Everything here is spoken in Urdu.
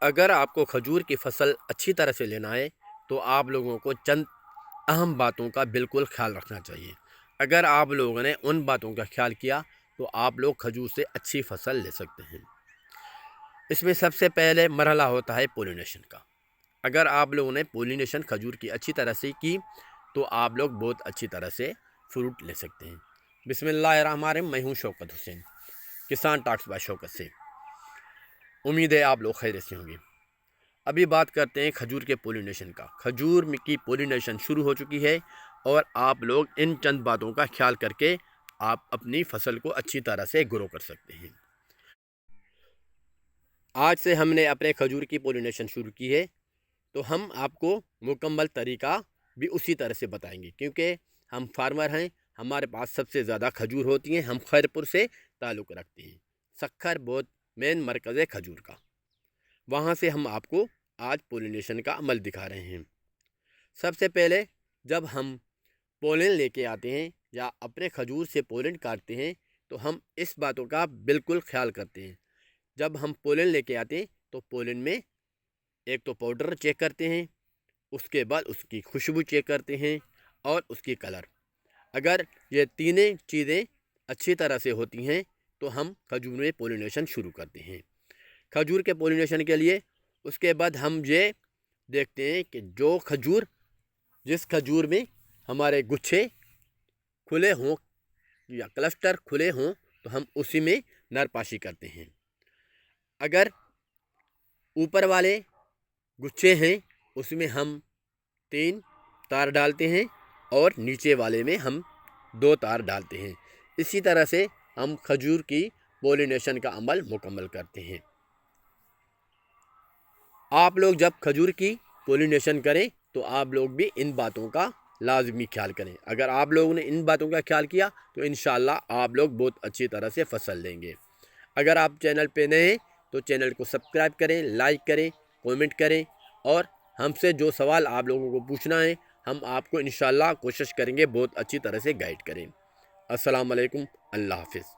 اگر آپ کو کھجور کی فصل اچھی طرح سے لینا ہے تو آپ لوگوں کو چند اہم باتوں کا بالکل خیال رکھنا چاہیے۔ اگر آپ لوگوں نے ان باتوں کا خیال کیا تو آپ لوگ کھجور سے اچھی فصل لے سکتے ہیں۔ اس میں سب سے پہلے مرحلہ ہوتا ہے پولینیشن کا۔ اگر آپ لوگوں نے پولینیشن کھجور کی اچھی طرح سے کی تو آپ لوگ بہت اچھی طرح سے فروٹ لے سکتے ہیں۔ بسم اللہ الرحمن الرحیم۔ میں ہوں شوکت حسین، کسان ٹاکس بائی شوکت سے۔ امید ہے آپ لوگ خیریت سے ہوں گے۔ ابھی بات کرتے ہیں کھجور کے پولینیشن کا۔ کھجور کی پولینیشن شروع ہو چکی ہے اور آپ لوگ ان چند باتوں کا خیال کر کے آپ اپنی فصل کو اچھی طرح سے گرو کر سکتے ہیں۔ آج سے ہم نے اپنے کھجور کی پولینیشن شروع کی ہے تو ہم آپ کو مکمل طریقہ بھی اسی طرح سے بتائیں گے، کیونکہ ہم فارمر ہیں، ہمارے پاس سب سے زیادہ کھجور ہوتی ہیں۔ ہم خیرپور سے تعلق رکھتے ہیں۔ سکھر بہت مین مرکز ہے کھجور کا، وہاں سے ہم آپ کو آج پولینیشن کا عمل دکھا رہے ہیں۔ سب سے پہلے جب ہم پولن لے کے آتے ہیں یا اپنے کھجور سے پولن کاٹتے ہیں تو ہم اس باتوں کا بالکل خیال کرتے ہیں۔ جب ہم پولن لے کے آتے ہیں تو پولن میں ایک تو پاؤڈر چیک کرتے ہیں، اس کے بعد اس کی خوشبو چیک کرتے ہیں اور اس کی کلر۔ اگر یہ تینیں چیزیں اچھی طرح سے ہوتی ہیں تو ہم کھجور میں پولینیشن شروع کرتے ہیں۔ کھجور کے پولینیشن کے لیے اس کے بعد ہم یہ دیکھتے ہیں کہ جس کھجور میں ہمارے گچھے کھلے ہوں یا کلسٹر کھلے ہوں تو ہم اسی میں نرپاشی کرتے ہیں۔ اگر اوپر والے گچھے ہیں اس میں ہم 3 تار ڈالتے ہیں اور نیچے والے میں ہم 2 تار ڈالتے ہیں۔ اسی طرح سے ہم کھجور کی پولینیشن کا عمل مکمل کرتے ہیں۔ آپ لوگ جب کھجور کی پولینیشن کریں تو آپ لوگ بھی ان باتوں کا لازمی خیال کریں۔ اگر آپ لوگوں نے ان باتوں کا خیال کیا تو انشاءاللہ آپ لوگ بہت اچھی طرح سے فصل لیں گے۔ اگر آپ چینل پہ نئے ہیں تو چینل کو سبسکرائب کریں، لائک کریں، کومنٹ کریں اور ہم سے جو سوال آپ لوگوں کو پوچھنا ہے ہم آپ کو انشاءاللہ کوشش کریں گے بہت اچھی طرح سے گائیڈ کریں۔ السلام علیکم، اللہ حافظ۔